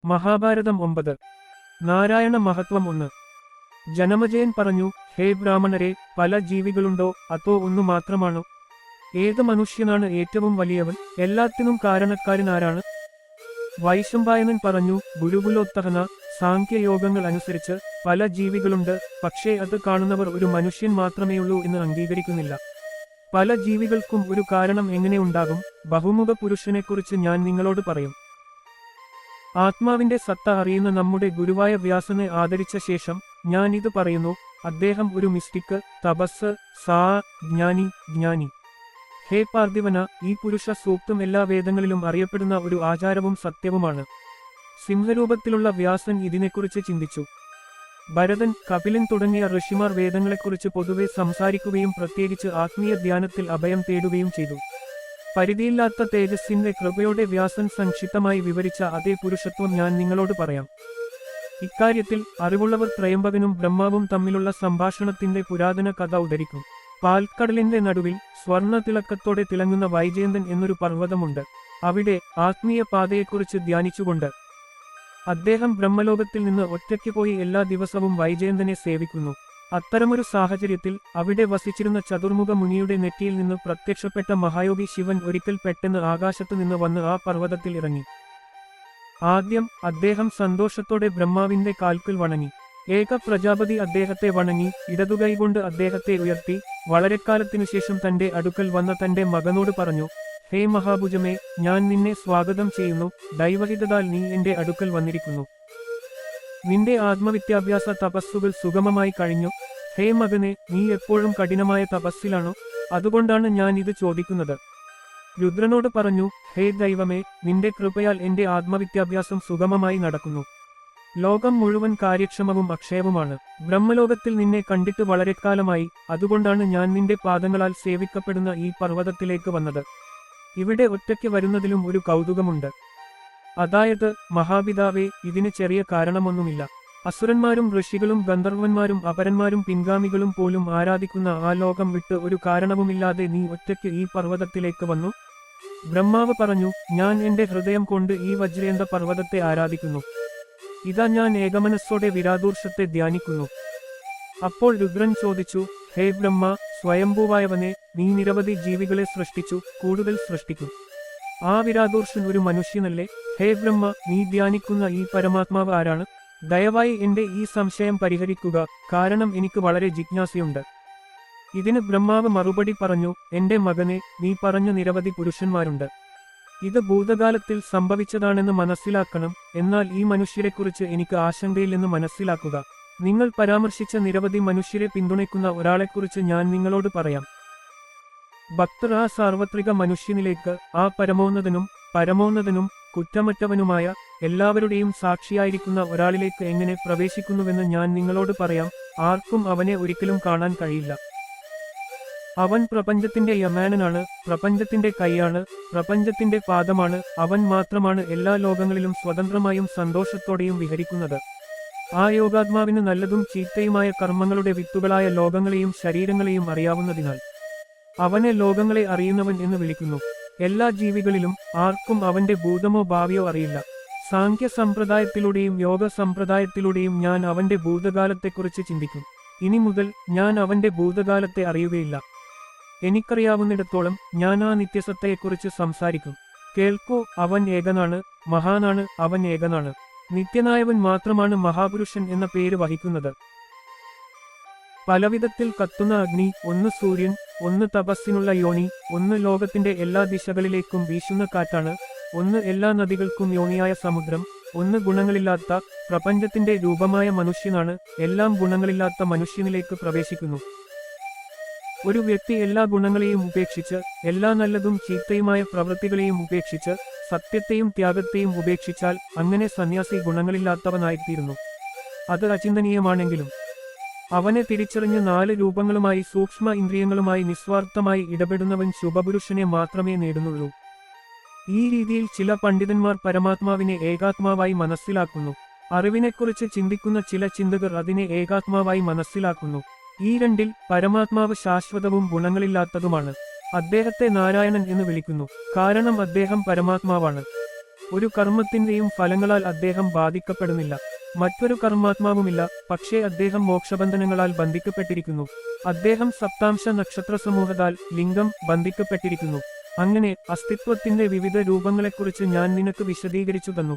മഹാഭാരതം 9. നാരായണ മഹത്വം 1. ജനമജയൻ പറഞ്ഞു, ഹേ ബ്രാഹ്മണരെ, പല ജീവികളുണ്ടോ, അതോ ഒന്നു മാത്രമാണോ? ഏത് മനുഷ്യനാണ് ഏറ്റവും വലിയവൻ? എല്ലാത്തിനും കാരണക്കാരൻ ആരാണ്? വൈശംപായനൻ പറഞ്ഞു, ഗുരുകുലോത്തഹന, സാഖ്യയോഗങ്ങൾ അനുസരിച്ച് പല ജീവികളുണ്ട്, പക്ഷേ അത് കാണുന്നവർ ഒരു മനുഷ്യൻ മാത്രമേയുള്ളൂ എന്ന് അംഗീകരിക്കുന്നില്ല. പല ജീവികൾക്കും ഒരു കാരണം എങ്ങനെ ഉണ്ടാകും? ബഹുമുഖ പുരുഷനെക്കുറിച്ച് ഞാൻ നിങ്ങളോട് പറയും. ആത്മാവിന്റെ സത്ത അറിയുന്ന നമ്മുടെ ഗുരുവായ വ്യാസനെ ആദരിച്ച ശേഷം ഞാൻ ഇത് പറയുന്നു. അദ്ദേഹം ഒരു മിസ്റ്റിക്, തപസ്, ജ്ഞാനി. ഹേ പാർത്ഥിവന, ഈ പുരുഷ സൂക്തം എല്ലാ വേദങ്ങളിലും അറിയപ്പെടുന്ന ഒരു ആചാരവും സത്യവുമാണ്. സിംഹരൂപത്തിലുള്ള വ്യാസൻ ഇതിനെക്കുറിച്ച് ചിന്തിച്ചു. ഭരതൻ, കപിലൻ തുടങ്ങിയ ഋഷിമാർ വേദങ്ങളെക്കുറിച്ച് പൊതുവെ സംസാരിക്കുകയും പ്രത്യേകിച്ച് ആത്മീയ ധ്യാനത്തിൽ അഭയം തേടുകയും ചെയ്തു. പരിധിയില്ലാത്ത തേജസ്സിന്റെ കൃപയോടെ വ്യാസൻ സംക്ഷിപ്തമായി വിവരിച്ച അതേ പുരുഷത്വം ഞാൻ നിങ്ങളോട് പറയാം. ഇക്കാര്യത്തിൽ അറിവുള്ളവർ ത്രയംബകനും ബ്രഹ്മാവും തമ്മിലുള്ള സംഭാഷണത്തിന്റെ പുരാതന കഥ ഉദ്ധരിക്കും. പാൽക്കടലിന്റെ നടുവിൽ സ്വർണ്ണ തിളക്കത്തോടെ തിളങ്ങുന്ന വൈജയന്തൻ എന്നൊരു പർവ്വതമുണ്ട്. അവിടെ ആത്മീയ പാതയെക്കുറിച്ച് ധ്യാനിച്ചുകൊണ്ട് അദ്ദേഹം ബ്രഹ്മലോകത്തിൽ നിന്ന് ഒറ്റയ്ക്ക് പോയി എല്ലാ ദിവസവും വൈജയന്തനെ സേവിക്കുന്നു. അത്തരമൊരു സാഹചര്യത്തിൽ അവിടെ വസിച്ചിരുന്ന ചതുർമുഖ മുനിയുടെ നെറ്റിയിൽ നിന്ന് പ്രത്യക്ഷപ്പെട്ട മഹായോഗി ശിവൻ ഒരിക്കൽ പെട്ടെന്ന് ആകാശത്തു നിന്ന് വന്ന് ആ പർവ്വതത്തിൽ ഇറങ്ങി. ആദ്യം അദ്ദേഹം സന്തോഷത്തോടെ ബ്രഹ്മാവിന്റെ കാൽക്കൽ വണങ്ങി. ഏക പ്രജാപതി അദ്ദേഹത്തെ വണങ്ങി ഇടതുകൈകൊണ്ട് അദ്ദേഹത്തെ ഉയർത്തി വളരെക്കാലത്തിനുശേഷം തന്റെ അടുക്കൽ വന്ന തന്റെ മകനോട് പറഞ്ഞു, ഹേ മഹാഭുജമേ, ഞാൻ നിന്നെ സ്വാഗതം ചെയ്യുന്നു. ദൈവഹിതത്താൽ നീ എന്റെ അടുക്കൽ വന്നിരിക്കുന്നു. നിന്റെ ആത്മവിദ്യാഭ്യാസ തപസ്സുകൾ സുഗമമായി കഴിഞ്ഞു. ഹേ മകനെ, നീ എപ്പോഴും കഠിനമായ തപസ്സിലാണോ? അതുകൊണ്ടാണ് ഞാൻ ഇത് ചോദിക്കുന്നത്. രുദ്രനോട് പറഞ്ഞു, ഹേ ദൈവമേ, നിന്റെ കൃപയാൽ എന്റെ ആത്മവിദ്യാഭ്യാസം സുഗമമായി നടക്കുന്നു. ലോകം മുഴുവൻ കാര്യക്ഷമവും അക്ഷയവുമാണ്. ബ്രഹ്മലോകത്തിൽ നിന്നെ കണ്ടിട്ട് വളരെക്കാലമായി, അതുകൊണ്ടാണ് ഞാൻ നിന്റെ പാദങ്ങളാൽ സേവിക്കപ്പെടുന്ന ഈ പർവ്വതത്തിലേക്ക് വന്നത്. ഇവിടെ ഒറ്റയ്ക്ക് വരുന്നതിലും ഒരു കൗതുകമുണ്ട്. അതായത്, മഹാപിതാവേ, ഇതിന് ചെറിയ കാരണമൊന്നുമില്ല. അസുരന്മാരും ഋഷികളും ഗന്ധർവന്മാരും അപരന്മാരും പിൻഗാമികളും പോലും ആരാധിക്കുന്ന ആ ലോകം വിട്ട് ഒരു കാരണവുമില്ലാതെ നീ ഒറ്റയ്ക്ക് ഈ പർവ്വതത്തിലേക്ക് വന്നു. ബ്രഹ്മാവ് പറഞ്ഞു, ഞാൻ എന്റെ ഹൃദയം കൊണ്ട് ഈ വജ്രയന്ത പർവ്വതത്തെ ആരാധിക്കുന്നു. ഇതാ ഞാൻ ഏകമനസ്സോടെ വിരാദൂർഷത്തെ ധ്യാനിക്കുന്നു. അപ്പോൾ രുദ്രൻ ചോദിച്ചു, ഹേ ബ്രഹ്മ, സ്വയംഭൂവായവനെ, നീ നിരവധി ജീവികളെ സൃഷ്ടിച്ചു, കൂടുതൽ സൃഷ്ടിക്കും. ആ വിരാദൂർഷൻ ഒരു മനുഷ്യനല്ലേ? ഹേ ബ്രഹ്മ, നീ ധ്യാനിക്കുന്ന ഈ പരമാത്മാവ് ആരാണ്? ദയവായി എന്റെ ഈ സംശയം പരിഹരിക്കുക, കാരണം എനിക്ക് വളരെ ജിജ്ഞാസയുണ്ട്. ഇതിന് ബ്രഹ്മാവ് മറുപടി പറഞ്ഞു, എന്റെ മകനെ, നീ പറഞ്ഞ നിരവധി പുരുഷന്മാരുണ്ട്. ഇത് ഭൂതകാലത്തിൽ സംഭവിച്ചതാണെന്ന് മനസ്സിലാക്കണം. എന്നാൽ ഈ മനുഷ്യരെക്കുറിച്ച് എനിക്ക് ആശങ്കയില്ലെന്ന് മനസ്സിലാക്കുക. നിങ്ങൾ പരാമർശിച്ച നിരവധി മനുഷ്യരെ പിന്തുണയ്ക്കുന്ന ഒരാളെക്കുറിച്ച് ഞാൻ നിങ്ങളോട് പറയാം. ഭക്തർ ആ സാർവത്രിക മനുഷ്യനിലേക്ക്, ആ പരമോന്നതനും കുറ്റമറ്റവനുമായ എല്ലാവരുടെയും സാക്ഷിയായിരിക്കുന്ന ഒരാളിലേക്ക് എങ്ങനെ പ്രവേശിക്കുന്നുവെന്ന് ഞാൻ നിങ്ങളോട് പറയാം. ആർക്കും അവനെ ഒരിക്കലും കാണാൻ കഴിയില്ല. അവൻ പ്രപഞ്ചത്തിന്റെ യമാനനാണ്, പ്രപഞ്ചത്തിന്റെ കൈയാണ്, പ്രപഞ്ചത്തിന്റെ പാദമാണ്. അവൻ മാത്രമാണ് എല്ലാ ലോകങ്ങളിലും സ്വതന്ത്രമായും സന്തോഷത്തോടെയും വിഹരിക്കുന്നത്. ആ യോഗാത്മാവിന് നല്ലതും ചീത്തയുമായ കർമ്മങ്ങളുടെ വിത്തുകളായ ലോകങ്ങളെയും ശരീരങ്ങളെയും അറിയാവുന്നതിനാൽ അവനെ ലോകങ്ങളെ അറിയുന്നവൻ എന്ന് വിളിക്കുന്നു. എല്ലാ ജീവികളിലും ആർക്കും അവന്റെ ഭൂതമോ ഭാവിയോ അറിയില്ല. സാഖ്യ സമ്പ്രദായത്തിലൂടെയും യോഗ സമ്പ്രദായത്തിലൂടെയും ഞാൻ അവന്റെ ഭൂതകാലത്തെക്കുറിച്ച് ചിന്തിക്കും. ഇനി മുതൽ ഞാൻ അവന്റെ ഭൂതകാലത്തെ അറിയുകയില്ല. എനിക്കറിയാവുന്നിടത്തോളം ഞാൻ ആ നിത്യസത്തയെക്കുറിച്ച് സംസാരിക്കും. കേൾക്കൂ, അവൻ ഏകനാണ്, മഹാനാണ്, അവൻ ഏകനാണ്. നിത്യനായവൻ മാത്രമാണ് മഹാപുരുഷൻ എന്ന പേര് വഹിക്കുന്നത്. പലവിധത്തിൽ കത്തുന്ന അഗ്നി, ഒന്ന് സൂര്യൻ, ഒന്ന് തപസ്സിനുള്ള യോനി, ഒന്ന് ലോകത്തിന്റെ എല്ലാ ദിശകളിലേക്കും വീശുന്ന കാറ്റാണ്, ഒന്ന് എല്ലാ നദികൾക്കും യോനിയായ സമുദ്രം, ഒന്ന് ഗുണങ്ങളില്ലാത്ത പ്രപഞ്ചത്തിന്റെ രൂപമായ മനുഷ്യനാണ്. എല്ലാം ഗുണങ്ങളില്ലാത്ത മനുഷ്യനിലേക്ക് പ്രവേശിക്കുന്നു. ഒരു വ്യക്തി എല്ലാ ഗുണങ്ങളെയും ഉപേക്ഷിച്ച്, എല്ലാ നല്ലതും ചീത്തയുമായ പ്രവൃത്തികളെയും ഉപേക്ഷിച്ച്, സത്യത്തെയും ത്യാഗത്തെയും ഉപേക്ഷിച്ചാൽ അങ്ങനെ സന്യാസി ഗുണങ്ങളില്ലാത്തവനായിത്തീരുന്നു. അത് അചിന്തനീയമാണെങ്കിലും അവനെ തിരിച്ചറിഞ്ഞ് 4 രൂപങ്ങളുമായി സൂക്ഷ്മ ഇന്ദ്രിയങ്ങളുമായി നിസ്വാർത്ഥമായി ഇടപെടുന്നവൻ ശുഭപുരുഷനെ മാത്രമേ നേടുന്നുള്ളൂ. ഈ രീതിയിൽ ചില പണ്ഡിതന്മാർ പരമാത്മാവിനെ ഏകാത്മാവായി മനസ്സിലാക്കുന്നു. അറിവിനെക്കുറിച്ച് ചിന്തിക്കുന്ന ചില ചിന്തകർ അതിനെ ഏകാത്മാവായി മനസ്സിലാക്കുന്നു. ഈ രണ്ടിൽ പരമാത്മാവ് ശാശ്വതവും ഗുണങ്ങളില്ലാത്തതുമാണ്. അദ്ദേഹത്തെ നാരായണൻ എന്ന് വിളിക്കുന്നു, കാരണം അദ്ദേഹം പരമാത്മാവാണ്. ഒരു കർമ്മത്തിന്റെയും ഫലങ്ങളാൽ അദ്ദേഹം ബാധിക്കപ്പെടുന്നില്ല. മറ്റൊരു കർമാത്മാവുമില്ല, പക്ഷേ അദ്ദേഹം മോക്ഷബന്ധനങ്ങളാൽ ബന്ധിക്കപ്പെട്ടിരിക്കുന്നു. അദ്ദേഹം സപ്താംശ നക്ഷത്ര സമൂഹത്താൽ ലിംഗം ബന്ധിക്കപ്പെട്ടിരിക്കുന്നു. അങ്ങനെ അസ്തിത്വത്തിന്റെ വിവിധ രൂപങ്ങളെക്കുറിച്ച് ഞാൻ നിനക്ക് വിശദീകരിച്ചു തന്നു.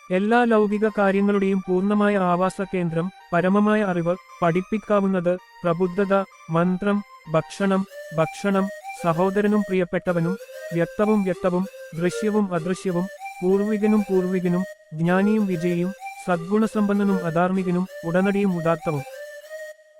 എല്ലാ ലൗകിക കാര്യങ്ങളുടെയും പൂർണ്ണമായ ആവാസ കേന്ദ്രം, പരമമായ അറിവ്, പഠിപ്പിക്കാവുന്നത്, പ്രബുദ്ധത, മന്ത്രം, ഭക്ഷണം, സഹോദരനും പ്രിയപ്പെട്ടവനും, വ്യക്തവും ദൃശ്യവും അദൃശ്യവും, പൂർവികനും, ജ്ഞാനിയും വിജയിയും, സദ്ഗുണസമ്പന്നനും അധാർമികനും, ഉടനടിയും ഉദാത്തവും,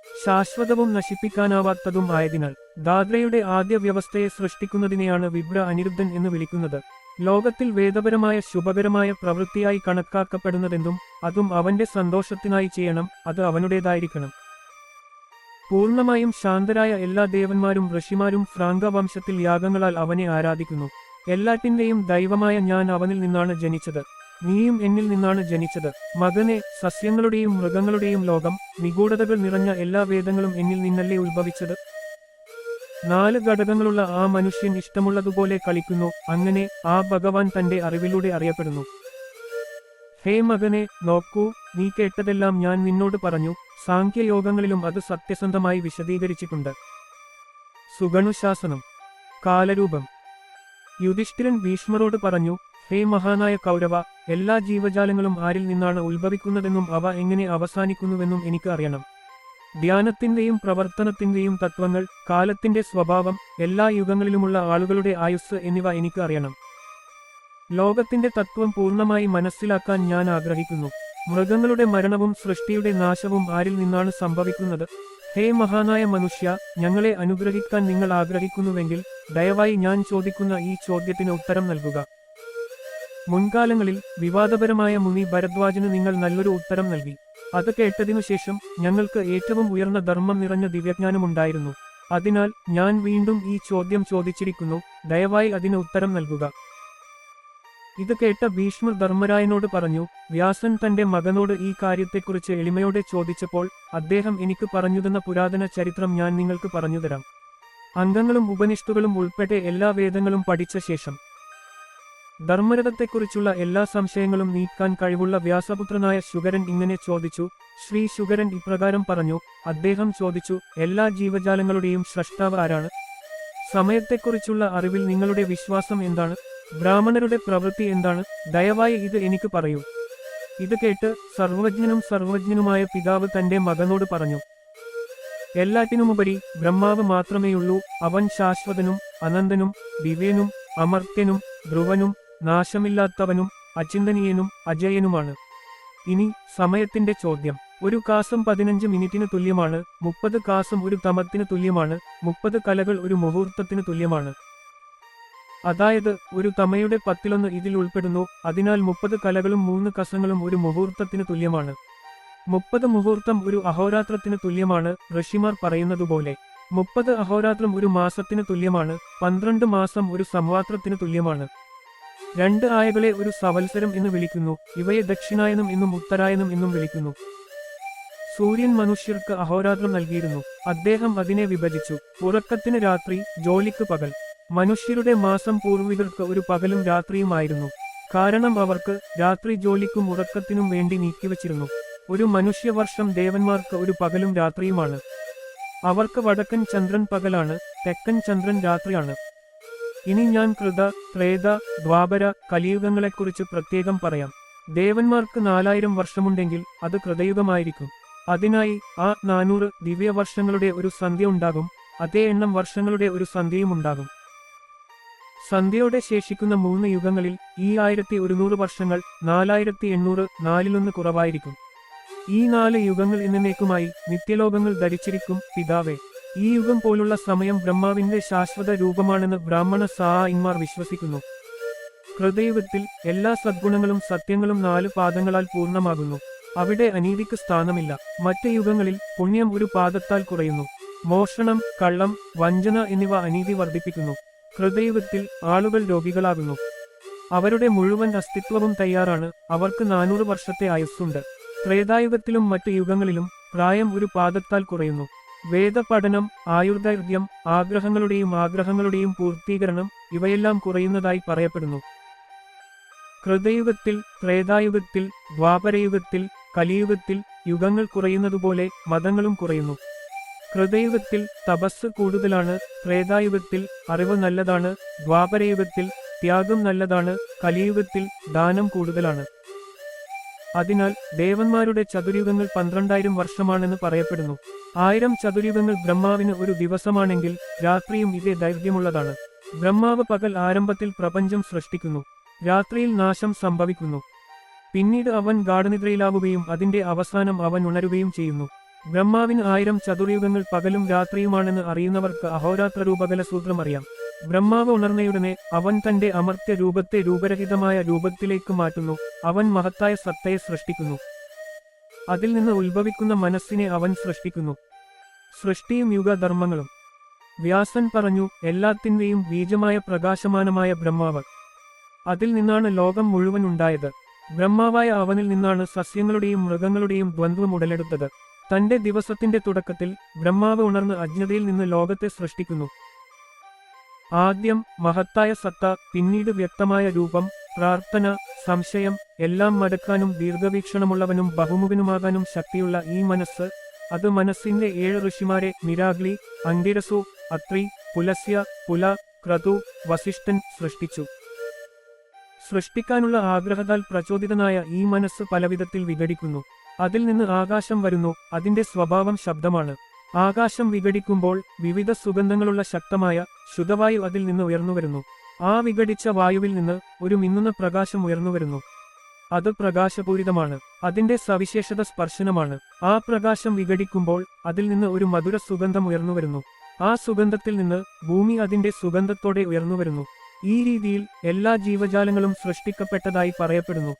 ശാശ്വതവും നശിപ്പിക്കാനാവാത്തതും ആയതിനാൽ ദാദ്രയുടെ ആദ്യ വ്യവസ്ഥയെ സൃഷ്ടിക്കുന്നതിനെയാണ് വിഭ്ര അനിരുദ്ധൻ എന്ന് വിളിക്കുന്നത്. ലോകത്തിൽ വേദപരമായ ശുഭകരമായ പ്രവൃത്തിയായി കണക്കാക്കപ്പെടുന്നതെന്തും അതും അവന്റെ സന്തോഷത്തിനായി ചെയ്യണം, അത് അവനുടേതായിരിക്കണം. പൂർണ്ണമായും ശാന്തരായ എല്ലാ ദേവന്മാരും ഋഷിമാരും ഫ്രാങ്ക വംശത്തിൽ യാഗങ്ങളാൽ അവനെ ആരാധിക്കുന്നു. എല്ലാറ്റിന്റെയും ദൈവമായ ഞാൻ അവനിൽ നിന്നാണ് ജനിച്ചത്, നീയും എന്നിൽ നിന്നാണ് ജനിച്ചത്. മകനെ, സസ്യങ്ങളുടെയും മൃഗങ്ങളുടെയും ലോകം, നിഗൂഢതകൾ നിറഞ്ഞ എല്ലാ വേദങ്ങളും എന്നിൽ നിന്നല്ലേ ഉത്ഭവിച്ചത്. 4 ഘടകങ്ങളുള്ള ആ മനുഷ്യൻ ഇഷ്ടമുള്ളതുപോലെ കളിക്കുന്നു. അങ്ങനെ ആ ഭഗവാൻ തന്റെ അറിവിലൂടെ അറിയപ്പെടുന്നു. ഹേ മകനെ, നോക്കൂ, നീ കേട്ടതെല്ലാം ഞാൻ നിന്നോട് പറഞ്ഞു. സാഖ്യയോഗങ്ങളിലും അത് സത്യസന്ധമായി വിശദീകരിച്ചിട്ടുണ്ട്. സുഗണുശാസനം. കാലരൂപം. യുധിഷ്ഠിരൻ ഭീഷ്മരോട് പറഞ്ഞു, ഹേ മഹാനായ കൗരവ, എല്ലാ ജീവജാലങ്ങളും ആരിൽ നിന്നാണ് ഉത്ഭവിക്കുന്നതെന്നും അവ എങ്ങനെ അവസാനിക്കുന്നുവെന്നും എനിക്ക് അറിയണം. ധ്യാനത്തിന്റെയും പ്രവർത്തനത്തിന്റെയും തത്വങ്ങൾ, കാലത്തിന്റെ സ്വഭാവം, എല്ലാ യുഗങ്ങളിലുമുള്ള ആളുകളുടെ ആയുസ് എന്നിവ എനിക്ക് അറിയണം. ലോകത്തിന്റെ തത്വം പൂർണ്ണമായി മനസ്സിലാക്കാൻ ഞാൻ ആഗ്രഹിക്കുന്നു. മൃഗങ്ങളുടെ മരണവും സൃഷ്ടിയുടെ നാശവും ആരിൽ നിന്നാണ് സംഭവിക്കുന്നത്? ഹേ മഹാനായ മനുഷ്യ, ഞങ്ങളെ അനുഗ്രഹിക്കാൻ നിങ്ങൾ ആഗ്രഹിക്കുന്നുവെങ്കിൽ ദയവായി ഞാൻ ചോദിക്കുന്ന ഈ ചോദ്യത്തിന് ഉത്തരം നൽകുക. മുൻകാലങ്ങളിൽ വിവാദപരമായ മുനി ഭരദ്വാജന് നിങ്ങൾ നല്ലൊരു ഉത്തരം നൽകി. അത് കേട്ടതിനുശേഷം ഞങ്ങൾക്ക് ഏറ്റവും ഉയർന്ന ധർമ്മം നിറഞ്ഞ ദിവ്യജ്ഞാനമുണ്ടായിരുന്നു. അതിനാൽ ഞാൻ വീണ്ടും ഈ ചോദ്യം ചോദിച്ചിരിക്കുന്നു, ദയവായി അതിന് ഉത്തരം നൽകുക. ഇത് കേട്ട ഭീഷ്മർ ധർമ്മരായനോട് പറഞ്ഞു, വ്യാസൻ തന്റെ മകനോട് ഈ കാര്യത്തെക്കുറിച്ച് എളിമയോടെ ചോദിച്ചപ്പോൾ അദ്ദേഹം എനിക്ക് പറഞ്ഞുതന്ന പുരാതന ചരിത്രം ഞാൻ നിങ്ങൾക്ക് പറഞ്ഞുതരാം. അംഗങ്ങളും ഉപനിഷത്തുകളും ഉൾപ്പെട്ട എല്ലാ വേദങ്ങളും പഠിച്ച ശേഷം ധർമ്മരഥത്തെക്കുറിച്ചുള്ള എല്ലാ സംശയങ്ങളും നീക്കാൻ കഴിവുള്ള വ്യാസപുത്രനായ ശുഗരൻ ഇങ്ങനെ ചോദിച്ചു. ശ്രീ ശുഗരൻ ഇപ്രകാരം പറഞ്ഞു. അദ്ദേഹം ചോദിച്ചു, എല്ലാ ജീവജാലങ്ങളുടെയും സ്രഷ്ടാവ് ആരാണ്? സമയത്തെക്കുറിച്ചുള്ള അറിവിൽ നിങ്ങളുടെ വിശ്വാസം എന്താണ്? ബ്രാഹ്മണരുടെ പ്രവൃത്തി എന്താണ്? ദയവായി ഇത് എനിക്ക് പറയൂ. ഇത് കേട്ട് സർവജ്ഞനുമായ പിതാവ് തന്റെ മകനോട് പറഞ്ഞു, എല്ലാറ്റിനുമുപരി ബ്രഹ്മാവ് മാത്രമേയുള്ളൂ. അവൻ ശാശ്വതനും അനന്തനും ദിവ്യനും അമർത്യനും ധ്രുവനും നാശമില്ലാത്തവനും അചിന്തനീയനും അജയനുമാണ്. ഇനി സമയത്തിന്റെ ചോദ്യം. ഒരു കാസം 15 മിനിറ്റിന് തുല്യമാണ്. 30 കാസം ഒരു തമത്തിന് തുല്യമാണ്. 30 കലകൾ ഒരു മുഹൂർത്തത്തിന് തുല്യമാണ്. അതായത് ഒരു തമയുടെ 10 ഇതിൽ ഉൾപ്പെടുന്നു. അതിനാൽ 30 കലകളും 3 കസങ്ങളും ഒരു മുഹൂർത്തത്തിന് തുല്യമാണ്. 30 മുഹൂർത്തം ഒരു അഹോരാത്രത്തിന് തുല്യമാണ്. ഋഷിമാർ പറയുന്നതുപോലെ 30 അഹോരാത്രം ഒരു മാസത്തിന് തുല്യമാണ്. 12 മാസം ഒരു സംവാത്രത്തിന് തുല്യമാണ്. 2 ആയകളെ ഒരു സവത്സരം എന്ന് വിളിക്കുന്നു. ഇവയെ ദക്ഷിണായനം എന്നും ഉത്തരായനം എന്നും വിളിക്കുന്നു. സൂര്യൻ മനുഷ്യർക്ക് അഹോരാത്രം നൽകിയിരുന്നു. അദ്ദേഹം അതിനെ വിഭജിച്ചു. ഉറക്കത്തിന് രാത്രി, ജോലിക്ക് പകൽ. മനുഷ്യരുടെ മാസം പൂർവികർക്ക് ഒരു പകലും രാത്രിയുമായിരുന്നു. കാരണം അവർക്ക് രാത്രി ജോലിക്കും ഉറക്കത്തിനും വേണ്ടി നീക്കിവച്ചിരുന്നു. ഒരു മനുഷ്യവർഷം ദേവന്മാർക്ക് ഒരു പകലും രാത്രിയുമാണ്. അവർക്ക് വടക്കൻ ചന്ദ്രൻ പകലാണ്, തെക്കൻ ചന്ദ്രൻ രാത്രിയാണ്. ഇനി ഞാൻ കൃത, ത്രേത, ദ്വാപര, കലിയുഗങ്ങളെക്കുറിച്ച് പ്രത്യേകം പറയാം. ദേവന്മാർക്ക് 4000 വർഷമുണ്ടെങ്കിൽ അത് കൃതയുഗമായിരിക്കും. അതിനായി ആ 400 ദിവ്യവർഷങ്ങളുടെ ഒരു സന്ധ്യ ഉണ്ടാകും. അതേ എണ്ണം വർഷങ്ങളുടെ ഒരു സന്ധ്യയുമുണ്ടാകും. സന്ധ്യയോടെ ശേഷിക്കുന്ന 3 യുഗങ്ങളിൽ ഈ 1100 വർഷങ്ങൾ 4800 4 കുറവായിരിക്കും. ഈ 4 യുഗങ്ങൾ എന്നേക്കുമായി നിത്യലോകങ്ങൾ ധരിച്ചിരിക്കും. പിതാവേ, ഈ യുഗം പോലുള്ള സമയം ബ്രഹ്മാവിന്റെ ശാശ്വത രൂപമാണെന്ന് ബ്രാഹ്മണ സായിന്മാർ വിശ്വസിക്കുന്നു. കൃതയുഗത്തിൽ എല്ലാ സദ്ഗുണങ്ങളും സത്യങ്ങളും 4 പാദങ്ങളാൽ പൂർണ്ണമാകുന്നു. അവിടെ അനീതിക്ക് സ്ഥാനമില്ല. മറ്റ് യുഗങ്ങളിൽ പുണ്യം ഒരു പാദത്താൽ കുറയുന്നു. മോഷണം, കള്ളം, വഞ്ചന എന്നിവ അനീതി വർദ്ധിപ്പിക്കുന്നു. കൃതയുഗത്തിൽ ആളുകൾ രോഗികളാകുന്നു. അവരുടെ മുഴുവൻ അസ്തിത്വവും തയ്യാറാണ്. അവർക്ക് 400 വർഷത്തെ ആയുസ്സുണ്ട്. ത്രേതായുഗത്തിലും മറ്റ് യുഗങ്ങളിലും പ്രായം ഒരു പാദത്താൽ കുറയുന്നു. വേദപഠനം, ആയുർദൈർഘ്യം, ആഗ്രഹങ്ങളുടെയും പൂർത്തീകരണം ഇവയെല്ലാം കുറയുന്നതായി പറയപ്പെടുന്നു. കൃതയുഗത്തിൽ, ത്രേതായുഗത്തിൽ, ദ്വാപരയുഗത്തിൽ, കലിയുഗത്തിൽ യുഗങ്ങൾ കുറയുന്നതുപോലെ മതങ്ങളും കുറയുന്നു. കൃതയുഗത്തിൽ തപസ് കൂടുതലാണ്, ത്രേതായുഗത്തിൽ അറിവ് നല്ലതാണ്, ദ്വാപരയുഗത്തിൽ ത്യാഗം നല്ലതാണ്, കലിയുഗത്തിൽ ദാനം കൂടുതലാണ്. അതിനാൽ ദേവന്മാരുടെ ചതുര്യുഗങ്ങൾ 12,000 വർഷമാണെന്ന് പറയപ്പെടുന്നു. 1000 ചതുര്യുഗങ്ങൾ ബ്രഹ്മാവിന് ഒരു ദിവസമാണെങ്കിൽ രാത്രിയും ഇതേ ദൈർഘ്യമുള്ളതാണ്. ബ്രഹ്മാവ് പകൽ ആരംഭത്തിൽ പ്രപഞ്ചം സൃഷ്ടിക്കുന്നു, രാത്രിയിൽ നാശം സംഭവിക്കുന്നു. പിന്നീട് അവൻ ഗാഢനിദ്രയിലാവുകയും അതിന്റെ അവസാനം അവൻ ഉണരുകയും ചെയ്യുന്നു. ബ്രഹ്മാവിന് 1000 ചതുർയുഗങ്ങൾ പകലും രാത്രിയുമാണെന്ന് അറിയുന്നവർക്ക് അഹോരാത്ര രൂപകല സൂത്രം അറിയാം. ബ്രഹ്മാവ് ഉണർന്നയുടനെ അവൻ തന്റെ അമർത്യ രൂപത്തെ രൂപരഹിതമായ രൂപത്തിലേക്ക് മാറ്റുന്നു. അവൻ മഹത്തായ സത്തയെ സൃഷ്ടിക്കുന്നു. അതിൽ നിന്ന് ഉത്ഭവിക്കുന്ന മനസ്സിനെ അവൻ സൃഷ്ടിക്കുന്നു. സൃഷ്ടിയും യുഗധർമ്മങ്ങളും. വ്യാസൻ പറഞ്ഞു, എല്ലാത്തിന്റെയും ബീജമായ പ്രകാശമാനമായ ബ്രഹ്മാവ്. അതിൽ നിന്നാണ് ലോകം മുഴുവൻ ഉണ്ടായത്. ബ്രഹ്മാവായ അവനിൽ നിന്നാണ് സസ്യങ്ങളുടെയും മൃഗങ്ങളുടെയും ദ്വന്ദ്വം ഉടലെടുത്തത്. തന്റെ ദിവസത്തിന്റെ തുടക്കത്തിൽ ബ്രഹ്മാവ് ഉണർന്ന് അജ്ഞതയിൽ നിന്ന് ലോകത്തെ സൃഷ്ടിക്കുന്നു. ആദ്യം മഹത്തായ സത്ത, പിന്നീട് വ്യക്തമായ രൂപം, പ്രാർത്ഥന, സംശയം എല്ലാം മടക്കാനും ദീർഘവീക്ഷണമുള്ളവനും ബഹുമുഖനുമാകാനും ശക്തിയുള്ള ഈ മനസ്സ്, അത് മനസ്സിന്റെ 7 ഋഷിമാരെ നിരാഗ്ലി, അങ്കിരസു, അത്രി, പുലസ്യ, പുല, ക്രതു, വസിഷ്ഠൻ സൃഷ്ടിച്ചു. സൃഷ്ടിക്കാനുള്ള ആഗ്രഹത്താൽ പ്രചോദിതനായ ഈ മനസ്സ് പലവിധത്തിൽ വിഘടിക്കുന്നു. അതിൽ നിന്ന് ആകാശം വരുന്നു. അതിന്റെ സ്വഭാവം ശബ്ദമാണ്. ആകാശം വിഘടിക്കുമ്പോൾ വിവിധ സുഗന്ധങ്ങളുള്ള ശക്തമായ ശുദ്ധവായു അതിൽ നിന്ന് ഉയർന്നുവരുന്നു. ആ വിഘടിച്ച വായുവിൽ നിന്ന് ഒരു മിന്നുന്ന പ്രകാശം ഉയർന്നുവരുന്നു. അത് പ്രകാശപൂരിതമാണ്. അതിന്റെ സവിശേഷത സ്പർശനമാണ്. ആ പ്രകാശം വിഘടിക്കുമ്പോൾ അതിൽ നിന്ന് ഒരു മധുര സുഗന്ധം ഉയർന്നുവരുന്നു. ആ സുഗന്ധത്തിൽ നിന്ന് ഭൂമി അതിന്റെ സുഗന്ധത്തോടെ ഉയർന്നുവരുന്നു. ഈ രീതിയിൽ എല്ലാ ജീവജാലങ്ങളും സൃഷ്ടിക്കപ്പെട്ടതായി പറയപ്പെടുന്നു.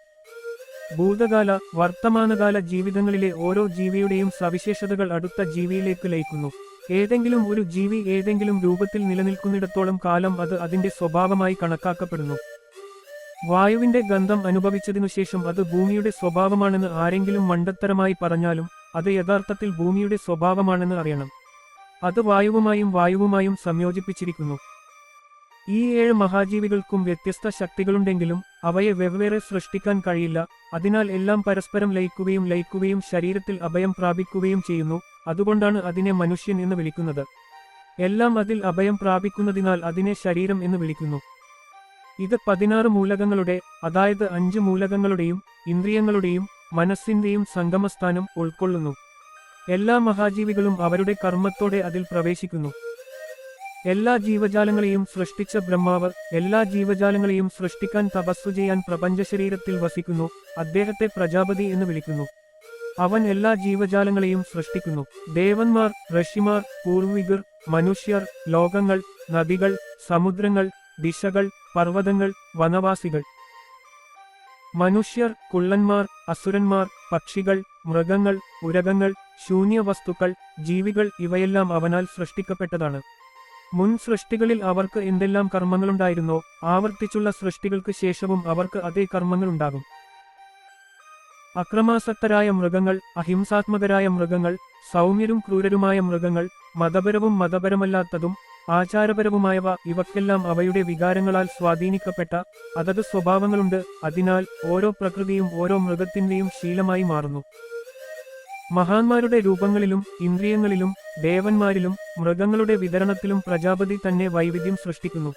ഭൂതകാല, വർത്തമാനകാല ജീവിതങ്ങളിലെ ഓരോ ജീവിയുടെയും സവിശേഷതകൾ അടുത്ത ജീവിയിലേക്ക് ലയിക്കുന്നു. ഏതെങ്കിലും ഒരു ജീവി ഏതെങ്കിലും രൂപത്തിൽ നിലനിൽക്കുന്നിടത്തോളം കാലം അത് അതിന്റെ സ്വഭാവമായി കണക്കാക്കപ്പെടുന്നു. വായുവിന്റെ ഗന്ധം അനുഭവിച്ചതിനുശേഷം അത് ഭൂമിയുടെ സ്വഭാവമാണെന്ന് ആരെങ്കിലും മണ്ടത്തരമായി പറഞ്ഞാലും അത് യഥാർത്ഥത്തിൽ ഭൂമിയുടെ സ്വഭാവമാണെന്ന് അറിയണം. അത് വായുവുമായും സംയോജിപ്പിച്ചിരിക്കുന്നു. ഈ 7 മഹാജീവികൾക്കും വ്യത്യസ്ത ശക്തികളുണ്ടെങ്കിലും അവയെ വെവ്വേറെ സൃഷ്ടിക്കാൻ കഴിയില്ല. അതിനാൽ എല്ലാം പരസ്പരം ലയിക്കുകയും ശരീരത്തിൽ അഭയം പ്രാപിക്കുകയും ചെയ്യുന്നു. അതുകൊണ്ടാണ് അതിനെ മനുഷ്യൻ എന്ന് വിളിക്കുന്നത്. എല്ലാം അതിൽ അഭയം പ്രാപിക്കുന്നതിനാൽ അതിനെ ശരീരം എന്ന് വിളിക്കുന്നു. ഇത് 16 മൂലകങ്ങളുടെ, അതായത് 5 മൂലകങ്ങളുടെയും ഇന്ദ്രിയങ്ങളുടെയും മനസ്സിന്റെയും സംഗമസ്ഥാനം ഉൾക്കൊള്ളുന്നു. എല്ലാ മഹാജീവികളും അവരുടെ കർമ്മത്തോടെ അതിൽ പ്രവേശിക്കുന്നു. എല്ലാ ജീവജാലങ്ങളെയും സൃഷ്ടിച്ച ബ്രഹ്മാവ് എല്ലാ ജീവജാലങ്ങളെയും സൃഷ്ടിക്കാൻ തപസ്സു ചെയ്യാൻ പ്രപഞ്ചശരീരത്തിൽ വസിക്കുന്നു. അദ്ദേഹത്തെ പ്രജാപതി എന്ന് വിളിക്കുന്നു. അവൻ എല്ലാ ജീവജാലങ്ങളെയും സൃഷ്ടിക്കുന്നു. ദേവന്മാർ, ഋഷിമാർ, പൂർവികർ, മനുഷ്യർ, ലോകങ്ങൾ, നദികൾ, സമുദ്രങ്ങൾ, ദിശകൾ, പർവ്വതങ്ങൾ, വനവാസികൾ. മനുഷ്യർ, കുള്ളന്മാർ, അസുരന്മാർ, പക്ഷികൾ, മൃഗങ്ങൾ, ഉരകങ്ങൾ, ശൂന്യവസ്തുക്കൾ, ജീവികൾ ഇവയെല്ലാം അവനാൽ സൃഷ്ടിക്കപ്പെട്ടതാണ്. മുൻ സൃഷ്ടികളിൽ അവർക്ക് എന്തെല്ലാം കർമ്മങ്ങളുണ്ടായിരുന്നോ ആവർത്തിച്ചുള്ള സൃഷ്ടികൾക്ക് ശേഷവും അവർക്ക് അതേ കർമ്മങ്ങളുണ്ടാകും. അക്രമാസക്തരായ മൃഗങ്ങൾ, അഹിംസാത്മകരായ മൃഗങ്ങൾ, സൗമ്യരും ക്രൂരരുമായ മൃഗങ്ങൾ, മതപരവും മതപരമല്ലാത്തതും ആചാരപരവുമായവ, ഇവക്കെല്ലാം അവയുടെ വികാരങ്ങളാൽ സ്വാധീനിക്കപ്പെട്ട അതത് സ്വഭാവങ്ങളുണ്ട്. അതിനാൽ ഓരോ പ്രകൃതിയും ഓരോ മൃഗത്തിന്റെയും ശീലമായി മാറുന്നു. മഹാന്മാരുടെ രൂപങ്ങളിലും ഇന്ദ്രിയങ്ങളിലും ദേവന്മാരിലും മൃഗങ്ങളുടെ വിതരണത്തിലും പ്രജാപതി തന്നെ വൈവിധ്യം സൃഷ്ടിക്കുന്നു.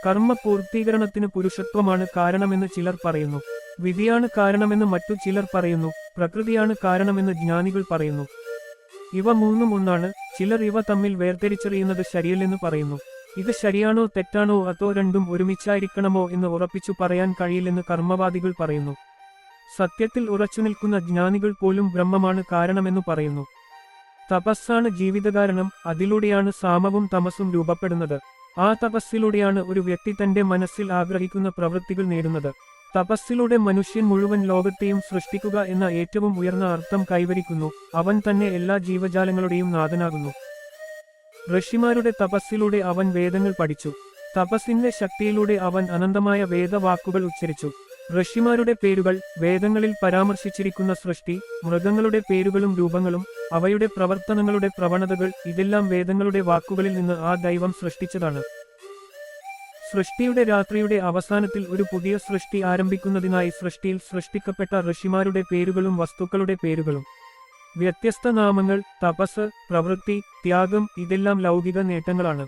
കർമ്മ പൂർത്തീകരണത്തിന് പുരുഷത്വമാണ് കാരണമെന്ന് ചിലർ പറയുന്നു. വിധിയാണ് കാരണമെന്ന് മറ്റു ചിലർ പറയുന്നു. പ്രകൃതിയാണ് കാരണമെന്ന് ജ്ഞാനികൾ പറയുന്നു. ഇവ മൂന്നും ഒന്നാണ്. ചിലർ ഇവ തമ്മിൽ വേർതിരിച്ചറിയുന്നത് ശരിയല്ലെന്ന് പറയുന്നു. ഇത് ശരിയാണോ തെറ്റാണോ അതോ രണ്ടും ഒരുമിച്ചായിരിക്കണമോ എന്ന് ഉറപ്പിച്ചു പറയാൻ കഴിയില്ലെന്ന് കർമ്മവാദികൾ പറയുന്നു. സത്യത്തിൽ ഉറച്ചുനിൽക്കുന്ന ജ്ഞാനികൾ പോലും ബ്രഹ്മമാണ് കാരണമെന്നു പറയുന്നു. തപസ്സാണ് ജീവിതകാരണം. അതിലൂടെയാണ് സാമവും തമസും രൂപപ്പെടുന്നത്. ആ തപസ്സിലൂടെയാണ് ഒരു വ്യക്തി തന്റെ മനസ്സിൽ ആഗ്രഹിക്കുന്ന പ്രവൃത്തികൾ നേടുന്നത്. തപസ്സിലൂടെ മനുഷ്യൻ മുഴുവൻ ലോകത്തെയും സൃഷ്ടിക്കുക എന്ന ഏറ്റവും ഉയർന്ന അർത്ഥം കൈവരിക്കുന്നു. അവൻ തന്നെ എല്ലാ ജീവജാലങ്ങളുടെയും നാഥനാകുന്നു. ഋഷിമാരുടെ തപസ്സിലൂടെ അവൻ വേദങ്ങൾ പഠിച്ചു. തപസ്സിന്റെ ശക്തിയിലൂടെ അവൻ അനന്തമായ വേദവാക്കുകൾ ഉച്ചരിച്ചു. ഋഷിമാരുടെ പേരുകൾ, വേദങ്ങളിൽ പരാമർശിച്ചിരിക്കുന്ന സൃഷ്ടി, മൃഗങ്ങളുടെ പേരുകളും രൂപങ്ങളും അവയുടെ പ്രവർത്തനങ്ങളുടെ പ്രവണതകൾ, ഇതെല്ലാം വേദങ്ങളുടെ വാക്കുകളിൽ നിന്ന് ആ ദൈവം സൃഷ്ടിച്ചതാണ്. സൃഷ്ടിയുടെ രാത്രിയുടെ അവസാനത്തിൽ ഒരു പുതിയ സൃഷ്ടി ആരംഭിക്കുന്നതിനായി സൃഷ്ടിയിൽ സൃഷ്ടിക്കപ്പെട്ട ഋഷിമാരുടെ പേരുകളും വസ്തുക്കളുടെ പേരുകളും. വ്യത്യസ്ത നാമങ്ങൾ, തപസ്, പ്രവൃത്തി, ത്യാഗം ഇതെല്ലാം ലൗകിക നേട്ടങ്ങളാണ്.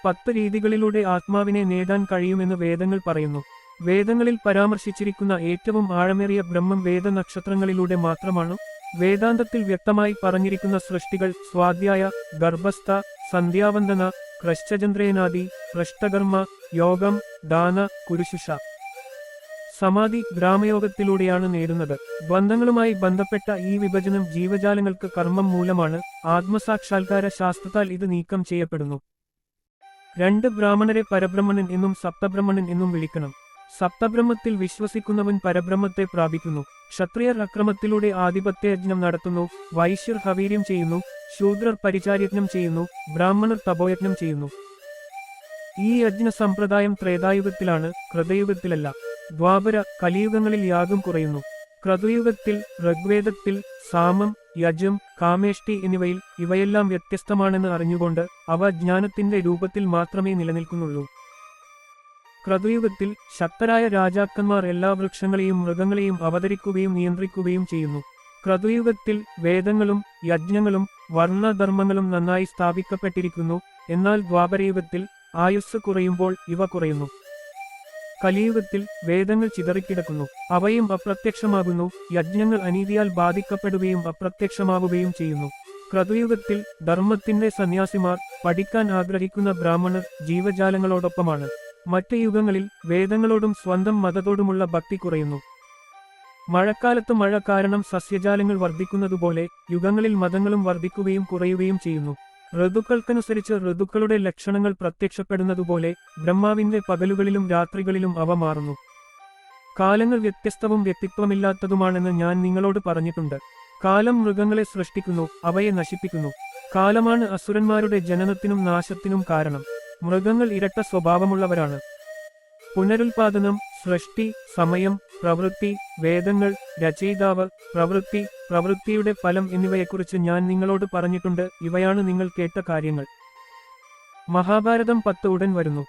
10 രീതികളിലൂടെ ആത്മാവിനെ നേടാൻ കഴിയുമെന്ന് വേദങ്ങൾ പറയുന്നു. വേദങ്ങളിൽ പരാമർശിച്ചിരിക്കുന്ന ഏറ്റവും ആഴമേറിയ ബ്രഹ്മം വേദനക്ഷത്രങ്ങളിലൂടെ മാത്രമാണ്. വേദാന്തത്തിൽ വ്യക്തമായി പറഞ്ഞിരിക്കുന്ന സൃഷ്ടികൾ സ്വാധ്യായ, ഗർഭസ്ഥ, സന്ധ്യാവന്ദന, ക്രശ്ചചന്ദ്രേനാദി, പൃഷ്ടകർമ്മ, യോഗം, ദാന, കുരുശുഷ, സമാധി, ഗ്രാമയോഗത്തിലൂടെയാണ് നേടുന്നത്. ബന്ധങ്ങളുമായി ബന്ധപ്പെട്ട ഈ വിഭജനം ജീവജാലങ്ങൾക്ക് കർമ്മം മൂലമാണ്. ആത്മസാക്ഷാത്കാര ശാസ്ത്രത്താൽ ഇത് നീക്കം ചെയ്യപ്പെടുന്നു. 2 ബ്രാഹ്മണരെ പരബ്രഹ്മണൻ എന്നും സപ്തബ്രഹ്മണൻ എന്നും വിളിക്കണം. സപ്തബ്രഹ്മത്തിൽ വിശ്വസിക്കുന്നവൻ പരബ്രഹ്മത്തെ പ്രാപിക്കുന്നു. ക്ഷത്രിയർ അക്രമത്തിലൂടെ ആധിപത്യയജ്ഞം നടത്തുന്നു, വൈശ്യർ ഹവീര്യം ചെയ്യുന്നു, ശൂദ്രർ പരിചാര്യജ്ഞം ചെയ്യുന്നു, ബ്രാഹ്മണർ തപോയജ്ഞം ചെയ്യുന്നു. ഈ യജ്ഞ സമ്പ്രദായം ത്രേതായുഗത്തിലാണ്, കൃതയുഗത്തിലല്ല. ദ്വാപര, കലിയുഗങ്ങളിൽ യാഗം കുറയുന്നു. ക്രതുയുഗത്തിൽ ഋഗ്വേദത്തിൽ സാമം, യജം, കാമേഷ്ടി എന്നിവയിൽ ഇവയെല്ലാം വ്യത്യസ്തമാണെന്ന് അറിഞ്ഞുകൊണ്ട് അവ ജ്ഞാനത്തിന്റെ രൂപത്തിൽ മാത്രമേ നിലനിൽക്കുന്നുള്ളൂ. ക്രതുയുഗത്തിൽ ശക്തരായ രാജാക്കന്മാർ എല്ലാ വൃക്ഷങ്ങളെയും മൃഗങ്ങളെയും അവതരിക്കുകയും നിയന്ത്രിക്കുകയും ചെയ്യുന്നു. ക്രതുയുഗത്തിൽ വേദങ്ങളും യജ്ഞങ്ങളും വർണ്ണധർമ്മങ്ങളും നന്നായി സ്ഥാപിക്കപ്പെട്ടിരിക്കുന്നു. എന്നാൽ ദ്വാപരയുഗത്തിൽ ആയുസ് കുറയുമ്പോൾ ഇവ കുറയുന്നു. കലിയുഗത്തിൽ വേദങ്ങൾ ചിതറിക്കിടക്കുന്നു, അവയും അപ്രത്യക്ഷമാകുന്നു. യജ്ഞങ്ങൾ അനീതിയാൽ ബാധിക്കപ്പെടുകയും അപ്രത്യക്ഷമാവുകയും ചെയ്യുന്നു. ക്രതുയുഗത്തിൽ ധർമ്മത്തിന്റെ സന്യാസിമാർ, പഠിക്കാൻ ആഗ്രഹിക്കുന്ന ബ്രാഹ്മണർ ജീവജാലങ്ങളോടൊപ്പമാണ്. മറ്റ് യുഗങ്ങളിൽ വേദങ്ങളോടും സ്വന്തം മതത്തോടുമുള്ള ഭക്തി കുറയുന്നു. മഴക്കാലത്ത് മഴ കാരണം സസ്യജാലങ്ങൾ വർദ്ധിക്കുന്നതുപോലെ യുഗങ്ങളിൽ മതങ്ങളും വർദ്ധിക്കുകയും കുറയുകയും ചെയ്യുന്നു. ഋതുക്കൾക്കനുസരിച്ച് ഋതുക്കളുടെ ലക്ഷണങ്ങൾ പ്രത്യക്ഷപ്പെടുന്നതുപോലെ ബ്രഹ്മാവിന്റെ പകലുകളിലും രാത്രികളിലും അവ മാറുന്നു. കാലങ്ങൾ വ്യത്യസ്തവും വ്യക്തിത്വമില്ലാത്തതുമാണെന്ന് ഞാൻ നിങ്ങളോട് പറഞ്ഞിട്ടുണ്ട്. കാലം മൃഗങ്ങളെ സൃഷ്ടിക്കുന്നു, അവയെ നശിപ്പിക്കുന്നു. കാലമാണ് അസുരന്മാരുടെ ജനനത്തിനും നാശത്തിനും കാരണം. മൃഗങ്ങൾ ഇരട്ട സ്വഭാവമുള്ളവരാണ്. പുനരുൽപാദനം, സൃഷ്ടി, സമയം, പ്രവൃത്തി, വേദങ്ങൾ, രചയിതാവ്, പ്രവൃത്തി, പ്രവൃത്തിയുടെ ഫലം എന്നിവയെക്കുറിച്ച് ഞാൻ നിങ്ങളോട് പറഞ്ഞിട്ടുണ്ട്. ഇവയാണ് നിങ്ങൾ കേട്ട കാര്യങ്ങൾ. മഹാഭാരതം 10 ഉടൻ വരുന്നു.